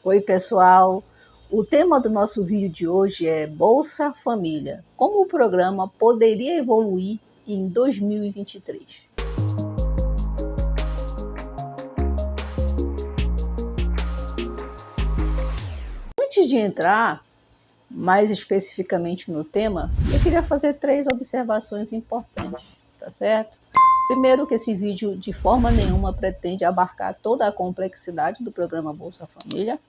Oi, pessoal! O tema do nosso vídeo de hoje é Bolsa Família. Como o programa poderia evoluir em 2023? Antes de entrar mais especificamente no tema, eu queria fazer 3 observações importantes, tá certo? Primeiro, que esse vídeo de forma nenhuma pretende abarcar toda a complexidade do programa Bolsa Família.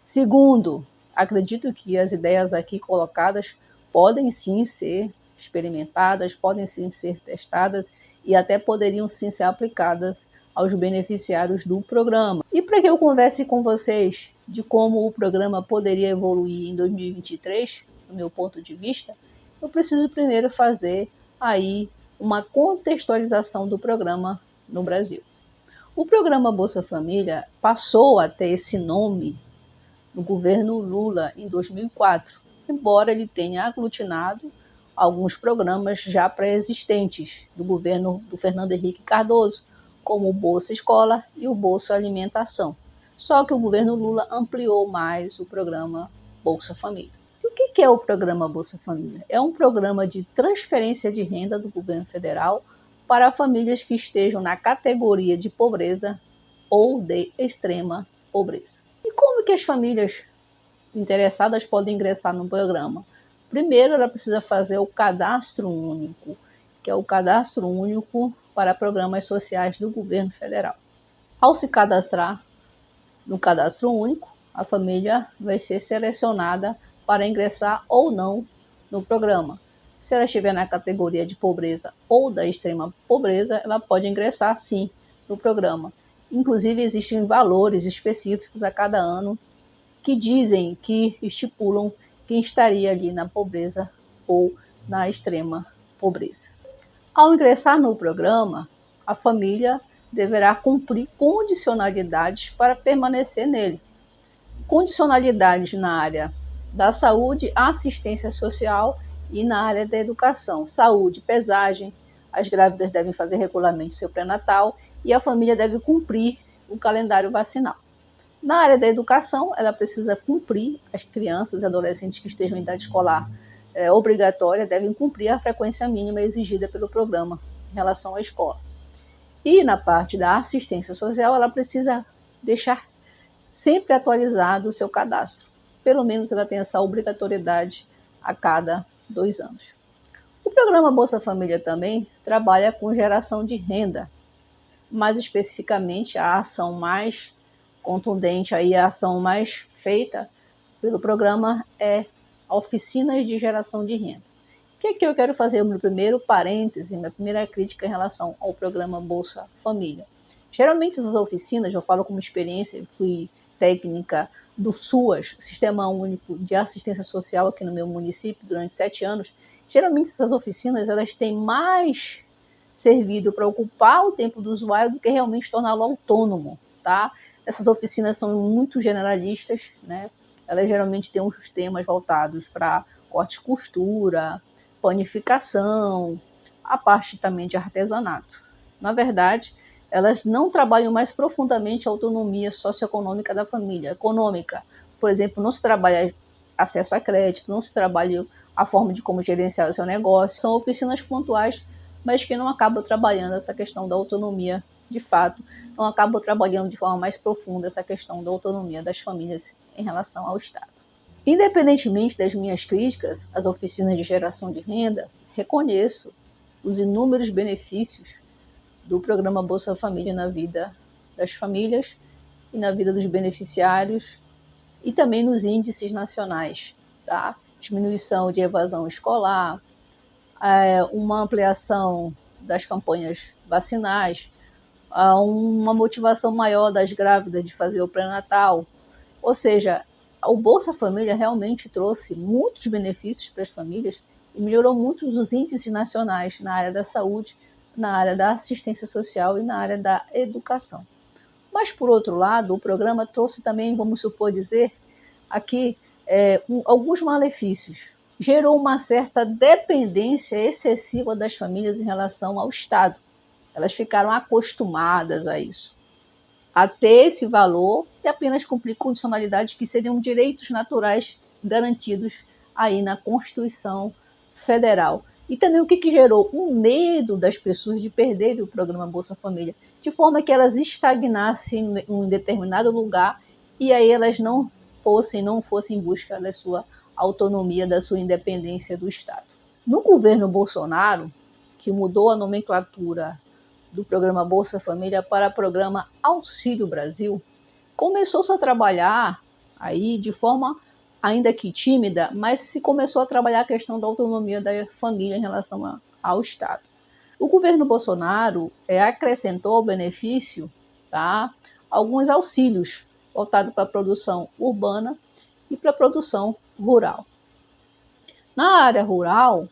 Segundo, acredito que as ideias aqui colocadas podem sim ser experimentadas, podem sim ser testadas e até poderiam sim ser aplicadas aos beneficiários do programa. E para que eu converse com vocês de como o programa poderia evoluir em 2023, do meu ponto de vista, eu preciso primeiro fazer aí uma contextualização do programa no Brasil. O programa Bolsa Família passou a ter esse nome no governo Lula em 2004, embora ele tenha aglutinado alguns programas já pré-existentes do governo do Fernando Henrique Cardoso, como o Bolsa Escola e o Bolsa Alimentação. Só que o governo Lula ampliou mais o programa Bolsa Família. E o que é o programa Bolsa Família? É um programa de transferência de renda do governo federal para famílias que estejam na categoria de pobreza ou de extrema pobreza. E como que as famílias interessadas podem ingressar no programa? Primeiro, ela precisa fazer o cadastro único, que é o cadastro único para programas sociais do governo federal. Ao se cadastrar no cadastro único, a família vai ser selecionada para ingressar ou não no programa. Se ela estiver na categoria de pobreza ou da extrema pobreza, ela pode ingressar sim no programa. Inclusive, existem valores específicos a cada ano que dizem, que estipulam quem estaria ali na pobreza ou na extrema pobreza. Ao ingressar no programa, a família deverá cumprir condicionalidades para permanecer nele. Condicionalidades na área da saúde, assistência social e na área da educação. Saúde, pesagem, as grávidas devem fazer regularmente seu pré-natal e a família deve cumprir o calendário vacinal. Na área da educação, ela precisa cumprir, as crianças e adolescentes que estejam em idade escolar obrigatória devem cumprir a frequência mínima exigida pelo programa em relação à escola. E na parte da assistência social, ela precisa deixar sempre atualizado o seu cadastro. Pelo menos ela tem essa obrigatoriedade a cada 2 anos. O programa Bolsa Família também trabalha com geração de renda. Mais especificamente, a ação mais contundente, aí, a ação mais feita pelo programa é oficinas de geração de renda. O que é que eu quero fazer? Meu primeiro parêntese, minha primeira crítica em relação ao programa Bolsa Família. Geralmente essas oficinas, eu falo como experiência, fui técnica do SUAS, Sistema Único de Assistência Social, aqui no meu município, durante 7 anos. Geralmente essas oficinas, elas têm mais servido para ocupar o tempo do usuário do que realmente torná-lo autônomo, tá? Essas oficinas são muito generalistas, né? Elas geralmente têm uns temas voltados para corte e costura, panificação, a parte também de artesanato. Na verdade, elas não trabalham mais profundamente a autonomia socioeconômica da família. Econômica, por exemplo, não se trabalha acesso a crédito, não se trabalha a forma de como gerenciar o seu negócio. São oficinas pontuais, mas que não acabam trabalhando essa questão da autonomia de fato, não acabam trabalhando de forma mais profunda essa questão da autonomia das famílias em relação ao Estado. Independentemente das minhas críticas às oficinas de geração de renda, reconheço os inúmeros benefícios do programa Bolsa Família na vida das famílias e na vida dos beneficiários e também nos índices nacionais, tá? Diminuição de evasão escolar, uma ampliação das campanhas vacinais, uma motivação maior das grávidas de fazer o pré-natal. Ou seja, o Bolsa Família realmente trouxe muitos benefícios para as famílias e melhorou muitos os índices nacionais na área da saúde, na área da assistência social e na área da educação. Mas, por outro lado, o programa trouxe também, vamos supor dizer, aqui alguns malefícios. Gerou uma certa dependência excessiva das famílias em relação ao Estado. Elas ficaram acostumadas a isso. a ter esse valor e apenas cumprir condicionalidades que seriam direitos naturais garantidos aí na Constituição Federal. E também o que gerou? Um medo das pessoas de perderem o programa Bolsa Família, de forma que elas estagnassem em um determinado lugar e aí elas não fossem em busca da sua autonomia, da sua independência do Estado. No governo Bolsonaro, que mudou a nomenclatura do programa Bolsa Família para o programa Auxílio Brasil, começou-se a trabalhar aí de forma ainda que tímida, mas se começou a trabalhar a questão da autonomia da família em relação ao Estado. O governo Bolsonaro acrescentou ao benefício, tá, alguns auxílios voltados para a produção urbana e para a produção rural. Na área rural,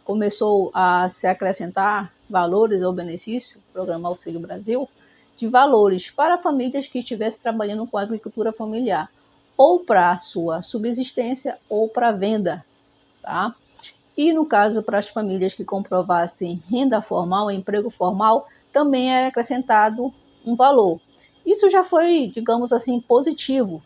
começou a se acrescentar valores ao benefício, Programa Auxílio Brasil, de valores para famílias que estivessem trabalhando com agricultura familiar, ou para a sua subsistência ou para venda, tá? E no caso, para as famílias que comprovassem renda formal, emprego formal, também era acrescentado um valor. Isso já foi, digamos assim, positivo,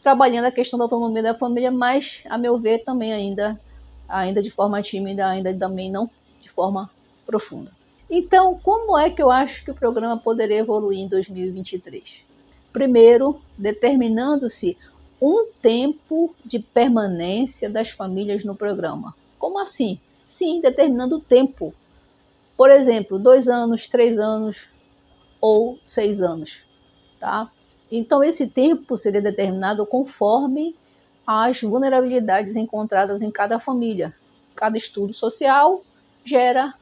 trabalhando a questão da autonomia da família, mas, a meu ver, também ainda de forma tímida, ainda também não de forma profunda. Então, como é que eu acho que o programa poderia evoluir em 2023? Primeiro, determinando-se um tempo de permanência das famílias no programa. Como assim? Sim, determinando o tempo. Por exemplo, 2 anos, 3 anos ou 6 anos. Tá? Então, esse tempo seria determinado conforme as vulnerabilidades encontradas em cada família. Cada estudo social gera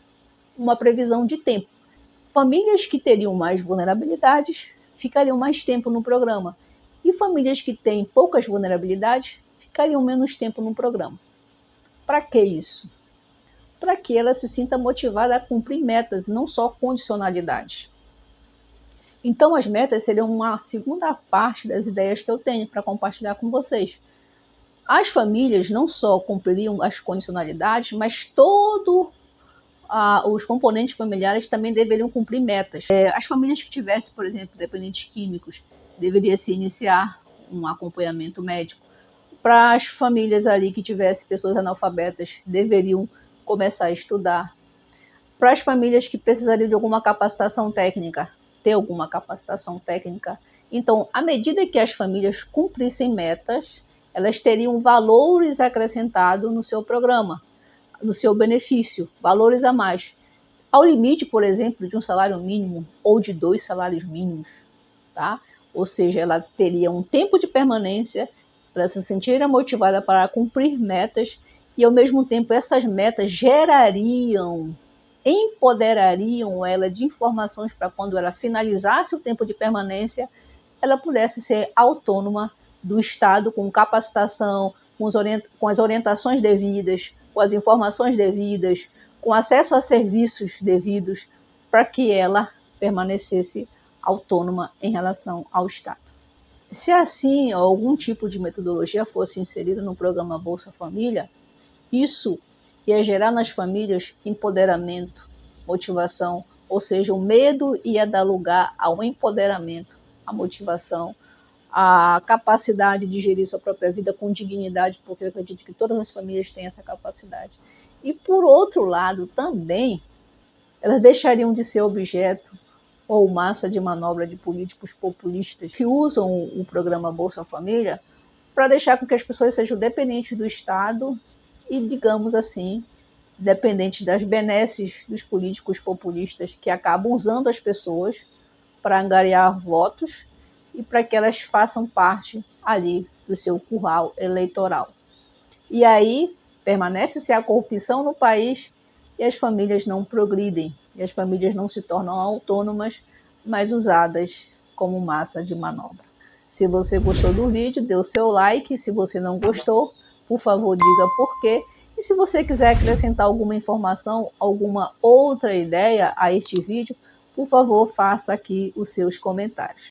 uma previsão de tempo. Famílias que teriam mais vulnerabilidades ficariam mais tempo no programa. E famílias que têm poucas vulnerabilidades ficariam menos tempo no programa. Para que isso? Para que ela se sinta motivada a cumprir metas, não só condicionalidades. Então, as metas seriam uma segunda parte das ideias que eu tenho para compartilhar com vocês. As famílias não só cumpririam as condicionalidades, mas todos os componentes familiares também deveriam cumprir metas. As famílias que tivessem, por exemplo, dependentes químicos, deveria se iniciar um acompanhamento médico. Para as famílias ali que tivessem pessoas analfabetas, deveriam começar a estudar. Para as famílias que precisariam de alguma capacitação técnica, ter alguma capacitação técnica. Então, à medida que as famílias cumprissem metas, elas teriam valores acrescentados no seu programa, no seu benefício, valores a mais. Ao limite, por exemplo, de um salário mínimo ou de 2 salários mínimos, tá? Ou seja, ela teria um tempo de permanência para se sentir motivada para cumprir metas e, ao mesmo tempo, essas metas empoderariam ela de informações para quando ela finalizasse o tempo de permanência, ela pudesse ser autônoma do Estado, com capacitação, com as orientações devidas, com as informações devidas, com acesso a serviços devidos, para que ela permanecesse autônoma em relação ao Estado. Se assim algum tipo de metodologia fosse inserida no programa Bolsa Família, isso ia gerar nas famílias empoderamento, motivação, ou seja, o medo ia dar lugar ao empoderamento, à motivação, à capacidade de gerir sua própria vida com dignidade, porque eu acredito que todas as famílias têm essa capacidade. E, por outro lado, também, elas deixariam de ser objeto ou massa de manobra de políticos populistas que usam o programa Bolsa Família para deixar com que as pessoas sejam dependentes do Estado e, digamos assim, dependentes das benesses dos políticos populistas que acabam usando as pessoas para angariar votos e para que elas façam parte ali do seu curral eleitoral. E aí permanece-se a corrupção no país e as famílias não progridem, e as famílias não se tornam autônomas, mas usadas como massa de manobra. Se você gostou do vídeo, dê o seu like. Se você não gostou, por favor, diga por quê. E se você quiser acrescentar alguma informação, alguma outra ideia a este vídeo, por favor, faça aqui os seus comentários.